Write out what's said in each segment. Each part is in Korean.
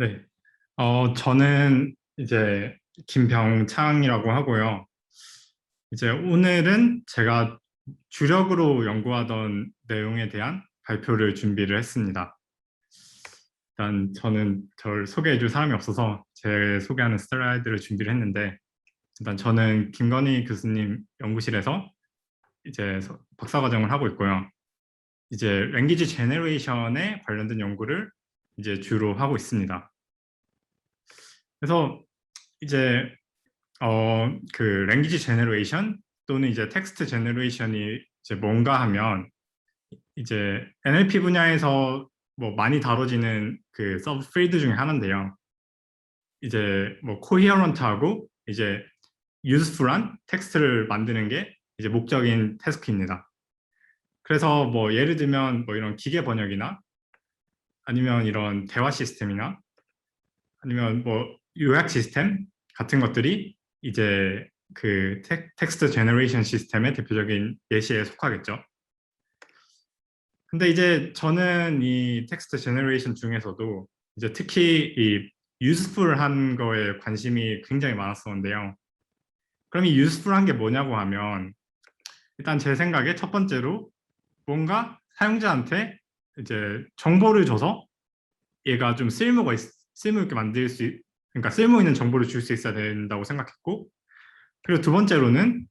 네. 저는 이제 김병창이라고 하고요. 이제 오늘은 제가 주력으로 연구하던 내용에 대한 발표를 준비를 했습니다. 일단 저는 저를 소개해 줄 사람이 없어서 제 소개하는 슬라이드를 준비를 했는데, 일단 저는 김건희 교수님 연구실에서 이제 박사과정을 하고 있고요. 이제 랭귀지 제너레이션에 관련된 연구를 이제 주로 하고 있습니다. 그래서 이제 그 랭귀지 제너레이션 또는 이제 텍스트 제너레이션이 이제 뭔가 하면 이제 NLP 분야에서 뭐 많이 다뤄지는 그 서브 필드 중에 하나인데요. 이제 뭐 코히어런트하고 이제 유스풀한 텍스트를 만드는 게 이제 목적인 태스크입니다. 그래서 뭐 예를 들면 뭐 이런 기계 번역이나 아니면 이런 대화 시스템이나 아니면 뭐 요약 시스템 같은 것들이 이제 그 텍스트 제너레이션 시스템의 대표적인 예시에 속하겠죠. 근데 이제 저는 이 텍스트 제너레이션 중에서도 이제 특히 이 유스풀한 거에 관심이 굉장히 많았었는데요. 그럼 이 유스풀한 게 뭐냐고 하면 일단 제 생각에 첫 번째로 뭔가 사용자한테 이제 정보를 줘서 얘가 좀 쓸모 있게 만들 수 그러니까 쓸모 있는 정보를 줄 수 있어야 된다고 생각했고, 그리고 두 번째로는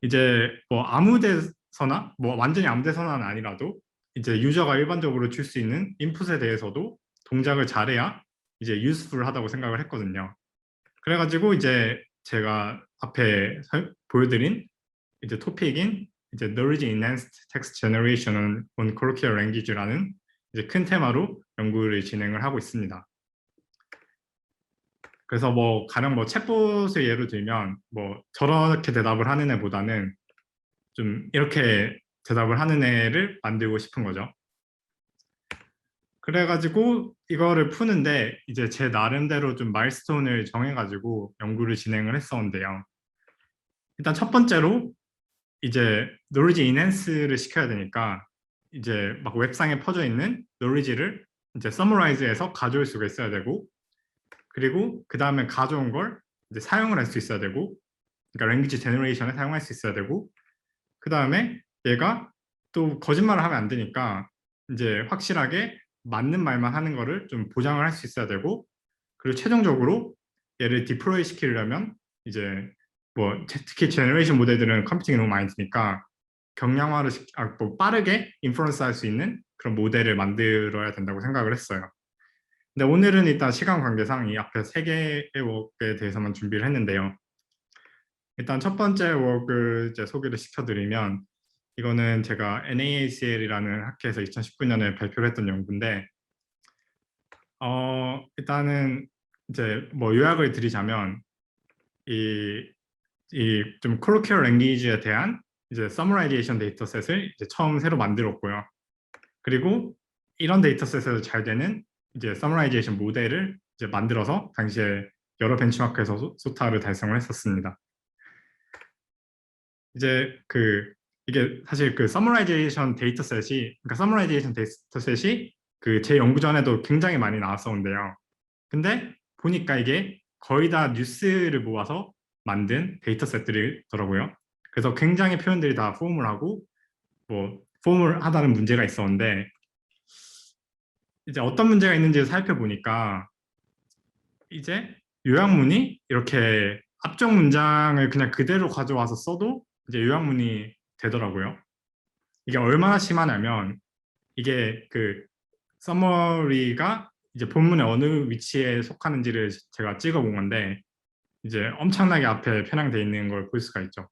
이제 뭐 아무 데서나 뭐 완전히 아무 데서나는 아니라도 이제 유저가 일반적으로 줄 수 있는 인풋에 대해서도 동작을 잘해야 이제 유스풀하다고 생각을 했거든요. 그래가지고 이제 제가 앞에 보여드린 이제 토픽인 이제 Knowledge Enhanced Text Generation on Colloquial Language라는 이제 큰 테마로 연구를 진행을 하고 있습니다. 그래서 뭐 가령 뭐 챗봇을 예로 들면 뭐 저렇게 대답을 하는 애보다는 좀 이렇게 대답을 하는 애를 만들고 싶은 거죠. 그래가지고 이거를 푸는데 이제 제 나름대로 좀 마일스톤을 정해가지고 연구를 진행을 했었는데요. 일단 첫 번째로 이제 노리지 인핸스를 시켜야 되니까 이제 막 웹상에 퍼져 있는 노리지를 이제 서머라이즈해서 가져올 수가 있어야 되고, 그리고 그 다음에 가져온 걸 이제 사용을 할 수 있어야 되고, 그러니까 랭귀지 제너레이션에 사용할 수 있어야 되고, 그 다음에 얘가 또 거짓말을 하면 안 되니까 이제 확실하게 맞는 말만 하는 거를 좀 보장을 할 수 있어야 되고, 그리고 최종적으로 얘를 디플로이 시키려면 이제 뭐 특히 제너레이션 모델들은 컴퓨팅이 너무 많이 드니까 경량화를 뭐 빠르게 인프런스 할 수 있는 그런 모델을 만들어야 된다고 생각을 했어요. 근데 오늘은 일단 시간 관계상 이 앞에 세 개의 워크에 대해서만 준비를 했는데요. 일단 첫 번째 워크 이제 소개를 시켜드리면, 이거는 제가 NAACL이라는 학회에서 2019년에 발표를 했던 연구인데, 일단은 이제 뭐 요약을 드리자면 이 좀 콜로키얼 랭귀지에 대한 이제 서머라이제이션 데이터셋을 이제 처음 새로 만들었고요. 그리고 이런 데이터셋에서 잘 되는 이제 서머라이제이션 모델을 이제 만들어서 당시에 여러 벤치마크에서 소타를 달성을 했었습니다. 이제 이게 사실 그 서머라이제이션 데이터셋이, 그러니까 서머라이제이션 데이터셋이 그 제 연구 전에도 굉장히 많이 나왔었는데요. 근데 보니까 이게 거의 다 뉴스를 모아서 만든 데이터셋들이더라고요. 그래서 굉장히 표현들이 다 포멀하고 뭐 포멀하다는 문제가 있었는데, 이제 어떤 문제가 있는지 살펴보니까 이제 요약문이 이렇게 앞쪽 문장을 그냥 그대로 가져와서 써도 이제 요약문이 되더라고요. 이게 얼마나 심하냐면 이게 그 서머리가 이제 본문의 어느 위치에 속하는지를 제가 찍어본 건데 이제 엄청나게 앞에 편향돼 있는 걸 볼 수가 있죠.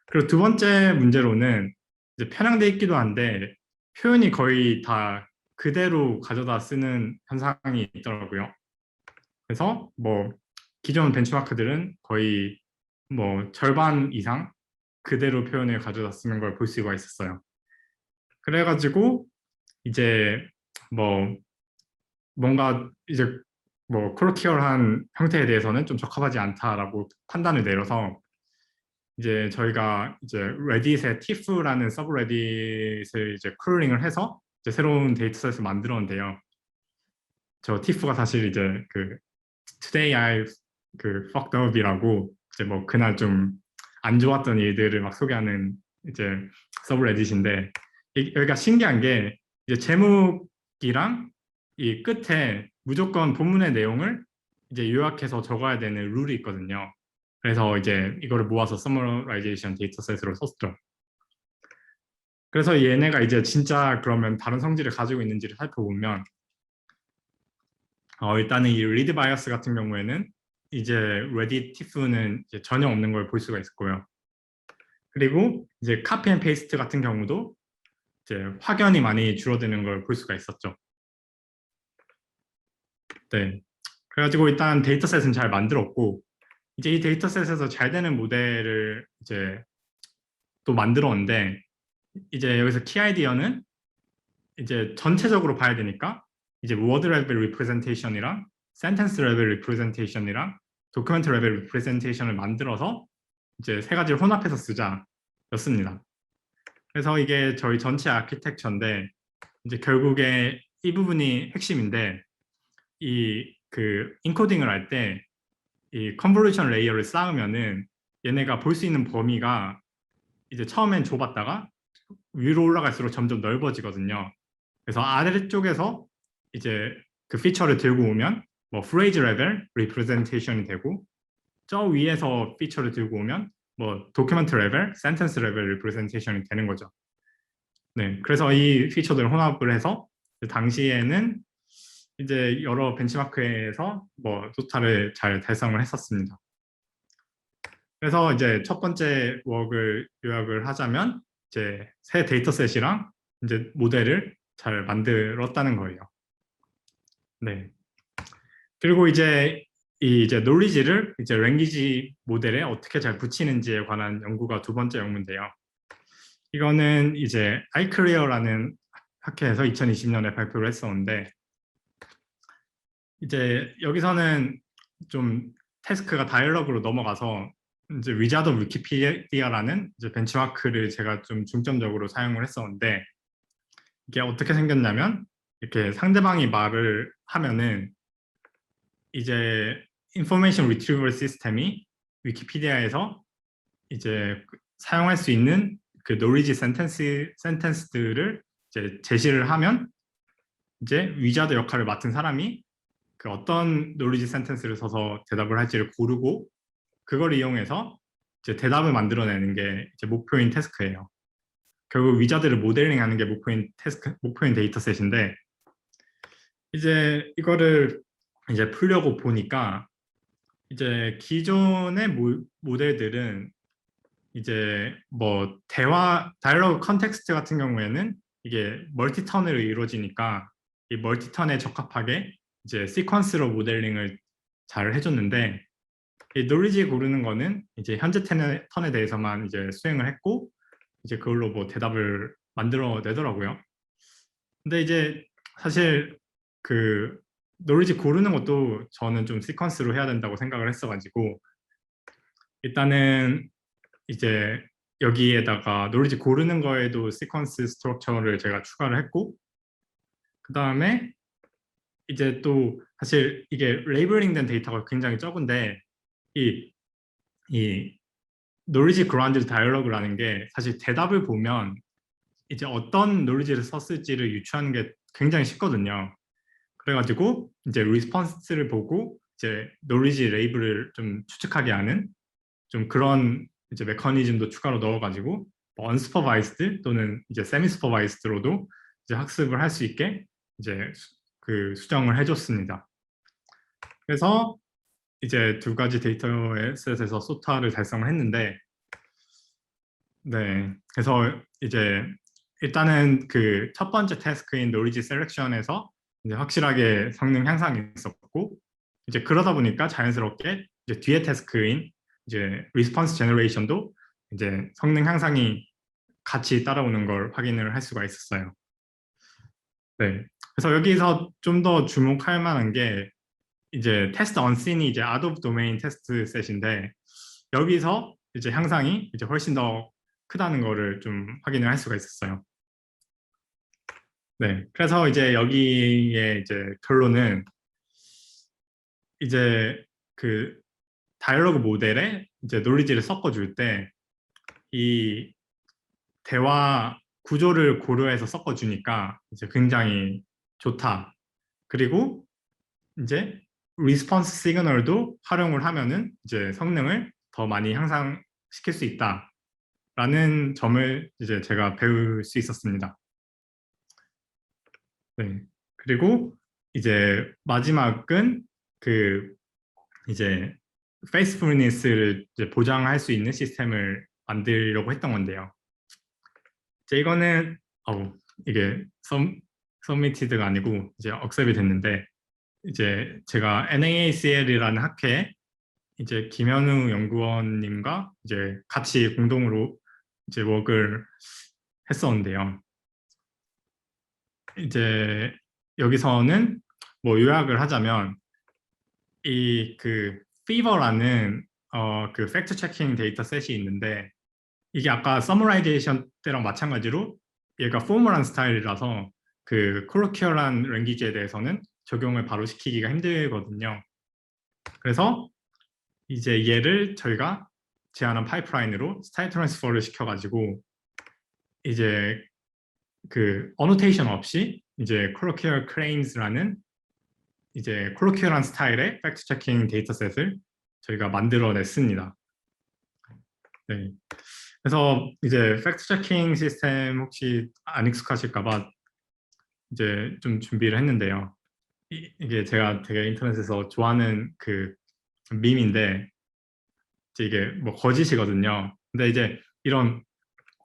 그리고 두 번째 문제로는 이제 편향돼 있기도 한데 표현이 거의 다 그대로 가져다 쓰는 현상이 있더라고요. 그래서 뭐 기존 벤치마크들은 거의 뭐 절반 이상 그대로 표현을 가져다 쓰는 걸 볼 수가 있었어요. 그래가지고 이제 뭐 뭔가 이제 뭐 콜로키얼한 형태에 대해서는 좀 적합하지 않다라고 판단을 내려서 이제 저희가 이제 레딧의 티프라는 서브 레딧을 이제 크롤링을 해서 이제 새로운 데이터셋을 만들었는데요. 저 티프가 사실 이제 그 Today I 그 fucked up이라고 이제 뭐 그날 좀 안 좋았던 일들을 막 소개하는 이제 서브레딧인데 여기가 신기한 게 이제 제목이랑 이 끝에 무조건 본문의 내용을 이제 요약해서 적어야 되는 룰이 있거든요. 그래서 이제 이거를 모아서 서머라이제이션 데이터셋으로 썼죠. 그래서 얘네가 이제 진짜 그러면 다른 성질을 가지고 있는지를 살펴보면 일단은 이 리드 바이어스 같은 경우에는 이제 레딧 티프는 이제 전혀 없는 걸 볼 수가 있고요. 그리고 이제 카피 앤 페이스트 같은 경우도 이제 확연히 많이 줄어드는 걸 볼 수가 있었죠. 네. 그래가지고 일단 데이터셋은 잘 만들었고 이제 이 데이터셋에서 잘 되는 모델을 이제 또 만들었는데 이제 여기서 키 아이디어는 이제 전체적으로 봐야 되니까 이제 워드 레벨 리프레젠테이션이랑 센텐스 레벨 리프레젠테이션이랑 도큐멘트 레벨 리프레젠테이션을 만들어서 이제 세 가지를 혼합해서 쓰자였습니다. 그래서 이게 저희 전체 아키텍처인데 이제 결국에 이 부분이 핵심인데 이 그 인코딩을 할 때 이 컨볼루션 레이어를 쌓으면은 얘네가 볼 수 있는 범위가 이제 처음엔 좁았다가 위로 올라갈수록 점점 넓어지거든요. 그래서 아래쪽에서 이제 그 피처를 들고 오면 뭐 프레이즈 레벨 리프레젠테이션이 되고 저 위에서 피처를 들고 오면 뭐 도큐멘트 레벨, 센텐스 레벨 리프레젠테이션이 되는 거죠. 네, 그래서 이 피처들을 혼합을 해서 당시에는 이제 여러 벤치마크에서 뭐 토탈을 잘 달성을 했었습니다. 그래서 이제 첫 번째 웍을 요약을 하자면 이제 새 데이터셋이랑 이제 모델을 잘 만들었다는 거예요. 네. 그리고 이제 이 이제 놀리지를 이제 랭귀지 모델에 어떻게 잘 붙이는지에 관한 연구가 두 번째 연구인데요. 이거는 이제 아이클리어라는 학회에서 2020년에 발표를 했었는데 이제 여기서는 좀 태스크가 다이얼로그로 넘어가서 이제 위자드 위키피디아라는 이제 벤치마크를 제가 좀 중점적으로 사용을 했었는데 이게 어떻게 생겼냐면 이렇게 상대방이 말을 하면은 이제 인포메이션 리트리버 시스템이 위키피디아에서 이제 사용할 수 있는 그 노리지 센텐스들을 이제 제시를 하면 이제 위자드 역할을 맡은 사람이 그 어떤 노리지 센텐스를 써서 대답을 할지를 고르고 그걸 이용해서 이제 대답을 만들어내는 게 이제 목표인 태스크예요. 결국 위자드를 모델링하는 게 목표인 데이터셋인데 이제 이거를 이제 풀려고 보니까 이제 기존의 모델들은 이제 뭐 다이얼로그 컨텍스트 같은 경우에는 이게 멀티턴으로 이루어지니까 이 멀티턴에 적합하게 이제 시퀀스로 모델링을 잘 해줬는데 이 놀리지 고르는 거는 이제 현재 턴에 대해서만 이제 수행을 했고 이제 그걸로 뭐 대답을 만들어내더라고요. 근데 이제 사실 그 놀리지 고르는 것도 저는 좀 시퀀스로 해야 된다고 생각을 했어가지고 일단은 이제 여기에다가 놀리지 고르는 거에도 시퀀스 스트럭처를 제가 추가를 했고 그 다음에 이제 또 사실 이게 레이블링된 데이터가 굉장히 적은데 이 놀리지 그라운드 다이얼로그라는 게 사실 대답을 보면 이제 어떤 놀리지를 썼을지를 유추하는 게 굉장히 쉽거든요. 그래가지고 이제 리스폰스를 보고 이제 놀리지 레이블을 좀 추측하게 하는 좀 그런 이제 메커니즘도 추가로 넣어가지고 언스퍼바이스드 또는 이제 세미 슈퍼바이스드로도 이제 학습을 할 수 있게 이제 그 수정을 해줬습니다. 그래서 이제 두 가지 데이터셋에서 소타를 달성을 했는데 네, 그래서 이제 일단은 그 첫 번째 태스크인 노리지 셀렉션에서 이제 확실하게 성능 향상이 있었고 이제 그러다 보니까 자연스럽게 이제 뒤에 태스크인 이제 리스폰스 제너레이션도 이제 성능 향상이 같이 따라오는 걸 확인을 할 수가 있었어요. 네, 그래서 여기서 좀 더 주목할 만한 게 이제 테스트 언씬이 이제 out of domain 테스트 셋인데 여기서 이제 향상이 이제 훨씬 더 크다는 거를 좀 확인을 할 수가 있었어요. 네, 그래서 이제 여기에 이제 결론은 이제 그 다이얼로그 모델에 이제 논리지를 섞어줄 때 이 대화 구조를 고려해서 섞어주니까 이제 굉장히 좋다. 그리고 이제 리스폰스 시그널도 활용을 하면은 이제 성능을 더 많이 향상시킬 수 있다라는 점을 이제 제가 배울 수 있었습니다. 네. 그리고 이제 마지막은 그 이제 페이스풀니스를 이제 보장할 수 있는 시스템을 만들려고 했던 건데요. 이제 이거는 이게 서미티드가 아니고 이제 억셉이 됐는데 이제 제가 NAACL이라는 학회에 이제 김현우 연구원님과 이제 같이 공동으로 이제 워크를 했었는데요. 이제 여기서는 뭐 요약을 하자면 이 그 피버라는 그 팩트 체킹 데이터 셋이 있는데 이게 아까 서머라이제이션 때랑 마찬가지로 얘가 포멀한 스타일이라서 그 콜로키얼한 랭귀지에 대해서는 적용을 바로 시키기가 힘들거든요. 그래서 이제 얘를 저희가 제안한 파이프라인으로 스타일 트랜스퍼를 시켜가지고 이제 그 어노테이션 없이 이제 콜로키얼 클레임스라는 이제 콜로키얼한 스타일의 팩트 체킹 데이터셋을 저희가 만들어냈습니다. 네. 그래서 이제 팩트 체킹 시스템 혹시 안 익숙하실까봐 이제 좀 준비를 했는데요. 이게 제가 되게 인터넷에서 좋아하는 그 밈인데 이게 뭐 거짓이거든요. 근데 이제 이런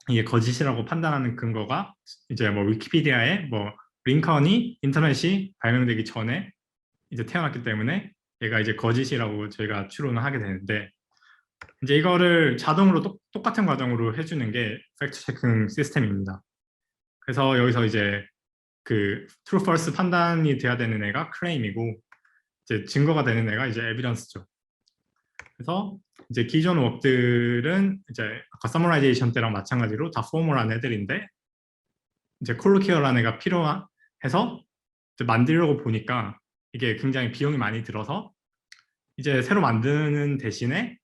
이게 거짓이라고 판단하는 근거가 이제 뭐 위키피디아에 뭐 링컨이 인터넷이 발명되기 전에 이제 태어났기 때문에 얘가 이제 거짓이라고 저희가 추론을 하게 되는데 이제 이거를 자동으로 똑같은 과정으로 해주는 게 팩트 체킹 시스템입니다. 그래서 여기서 이제 그 true false 판단이 돼야 되는 애가 클레임이고 이제 증거가 되는 애가 이제 에비던스죠. 그래서 이제 기존 웍들은 이제 아까 서머라이제이션 때랑 마찬가지로 다 포멀한 애들인데 이제 콜로키얼한 애가 필요해서 만들려고 보니까 이게 굉장히 비용이 많이 들어서 이제 새로 만드는 대신에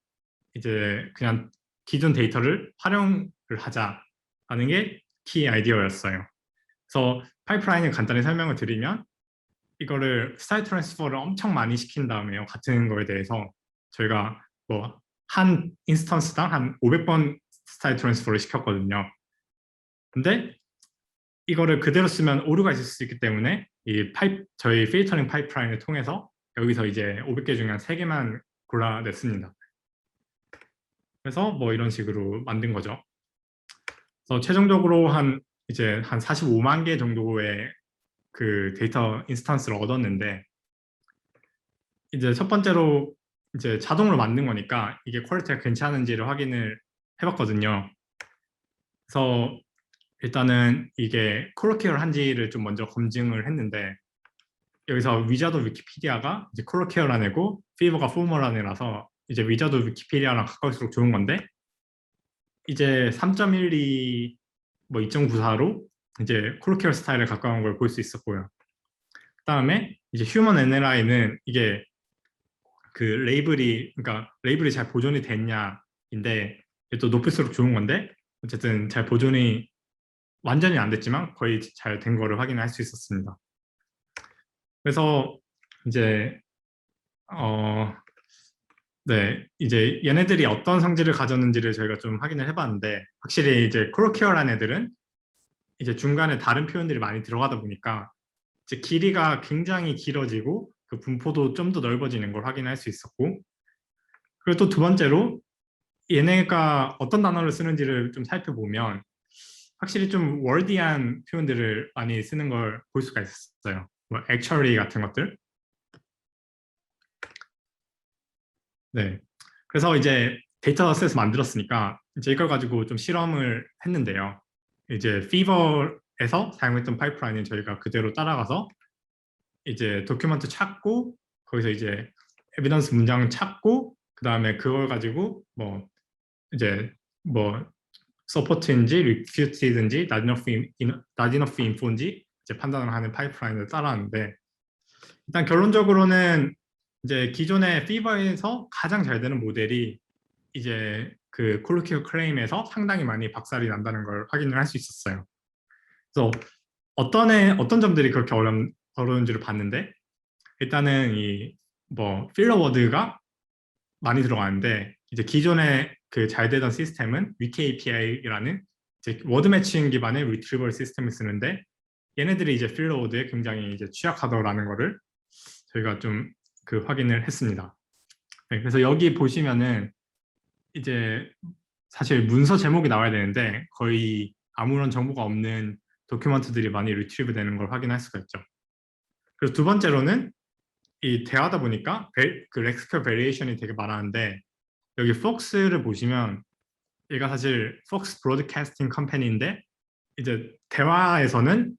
이제 그냥 기존 데이터를 활용을 하자라는 게 키 아이디어였어요. 그래서 파이프라인을 간단히 설명을 드리면 이거를 스타일 트랜스퍼를 엄청 많이 시킨 다음에요. 같은 거에 대해서 저희가 뭐 한 인스턴스당 한 500번 스타일 트랜스퍼를 시켰거든요. 근데 이거를 그대로 쓰면 오류가 있을 수 있기 때문에 저희 필터링 파이프라인을 통해서 여기서 이제 500개 중에 한 3개만 골라냈습니다. 그래서 뭐 이런 식으로 만든 거죠. 그래서 최종적으로 이제 한 45만 개 정도의 그 데이터 인스턴스를 얻었는데 이제 첫 번째로 이제 자동으로 만든 거니까 이게 퀄리티가 괜찮은지를 확인을 해봤거든요. 그래서 일단은 이게 콜로키얼한지를 좀 먼저 검증을 했는데 여기서 위자드 위키피디아가 이제 콜로키얼한 애고 피버가 포멀한 애라서 이제 위자드 위키피디아랑 가까울수록 좋은 건데 이제 3.12 뭐 2.94로 이제 콜로키얼 스타일에 가까운 걸 볼 수 있었고요. 그다음에 이제 휴먼 NLI는 이게 그 그러니까 레이블이 잘 보존이 됐냐인데 또 높일수록 좋은 건데 어쨌든 잘 보존이 완전히 안 됐지만 거의 잘 된 거를 확인할 수 있었습니다. 그래서 이제 네, 이제 얘네들이 어떤 성질을 가졌는지를 저희가 좀 확인을 해봤는데 확실히 이제 콜로키얼한 애들은 이제 중간에 다른 표현들이 많이 들어가다 보니까 이제 길이가 굉장히 길어지고 그 분포도 좀 더 넓어지는 걸 확인할 수 있었고 그리고 또 두 번째로 얘네가 어떤 단어를 쓰는지를 좀 살펴보면 확실히 좀 월디한 표현들을 많이 쓰는 걸 볼 수가 있었어요. 뭐 actually 같은 것들. 네. 그래서 이제 데이터셋을 만들었으니까 이제 이걸 가지고 좀 실험을 했는데요. 이제 피버에서 사용했던 파이프라인을 저희가 그대로 따라가서 이제 도큐먼트 찾고 거기서 이제 에비던스 문장 찾고 그 다음에 그걸 가지고 뭐 이제 뭐 서포트인지 리퓨티든지 not enough info인지 이제 판단을 하는 파이프라인을 따라하는데 일단 결론적으로는 이제 기존의 피버에서 가장 잘 되는 모델이 이제 그 콜로키얼 클레임에서 상당히 많이 박살이 난다는 걸 확인을 할 수 있었어요. 그래서 어떤 점들이 그렇게 어려운지를 봤는데, 일단은 이 뭐 필러 워드가 많이 들어가는데, 이제 기존에 그 잘 되던 시스템은 위키 API라는 이제 워드 매칭 기반의 리트리버 시스템을 쓰는데, 얘네들이 이제 필러 워드에 굉장히 이제 취약하다라는 거를 저희가 좀 그 확인을 했습니다. 네, 그래서 여기 보시면은 이제 사실 문서 제목이 나와야 되는데 거의 아무런 정보가 없는 도큐먼트들이 많이 리트리브 되는 걸 확인할 수가 있죠. 그리고 두 번째로는 이 대화하다 보니까 그 렉스컬 베리에이션이 되게 많았는데, 여기 폭스를 보시면 얘가 사실 폭스 브로드캐스팅 컴퍼니인데, 이제 대화에서는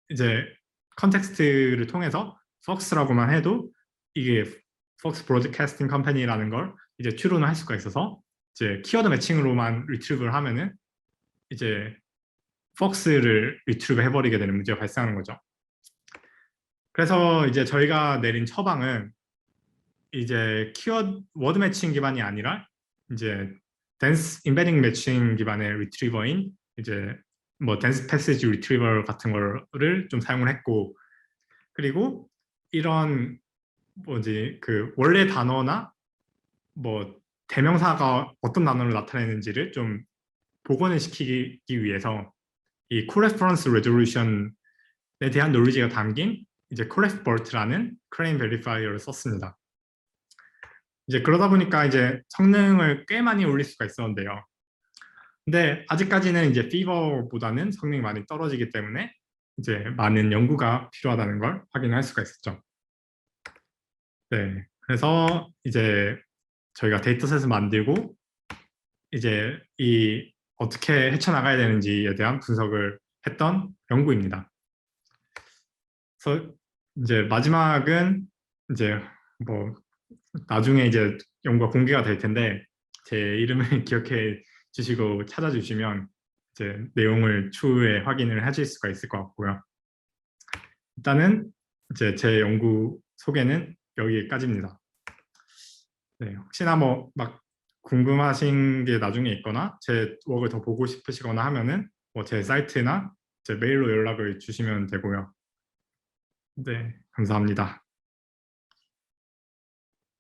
이제 컨텍스트를 통해서 폭스라고만 해도 이게 폭스 브로드캐스팅 컴퍼니라는 걸 이제 추론을 할 수가 있어서, 이제 키워드 매칭으로만 리트리브를 하면은 이제 폭스를 리트리브 해버리게 되는 문제가 발생하는 거죠. 그래서 이제 저희가 내린 처방은 이제 키워드 워드 매칭 기반이 아니라 이제 댄스 임베딩 매칭 기반의 리트리버인 이제 뭐 댄스 패시지 리트리버 같은 거를 좀 사용을 했고, 그리고 이런 뭐지 그 원래 단어나 뭐 대명사가 어떤 단어를 나타내는지를 좀 복원을 시키기 위해서 이 코레퍼런스 레졸루션에 대한 놀리지가 담긴 이제 코레퍼트라는 크레인 베리파이어를 썼습니다. 이제 그러다 보니까 이제 성능을 꽤 많이 올릴 수가 있었는데요. 근데 아직까지는 이제 피버보다는 성능이 많이 떨어지기 때문에 이제 많은 연구가 필요하다는 걸 확인할 수가 있었죠. 네, 그래서 이제 저희가 데이터셋을 만들고 이제 이 어떻게 헤쳐나가야 되는지에 대한 분석을 했던 연구입니다. 그래서 이제 마지막은 이제 뭐 나중에 이제 연구가 공개가 될 텐데, 제 이름을 기억해 주시고 찾아주시면 이제 내용을 추후에 확인을 하실 수가 있을 것 같고요. 일단은 이제 제 연구 소개는 여기까지입니다. 네, 혹시나 뭐 막 궁금하신 게 나중에 있거나 제 웍을 더 보고 싶으시거나 하면은 뭐 제 사이트나 제 메일로 연락을 주시면 되고요. 네, 감사합니다.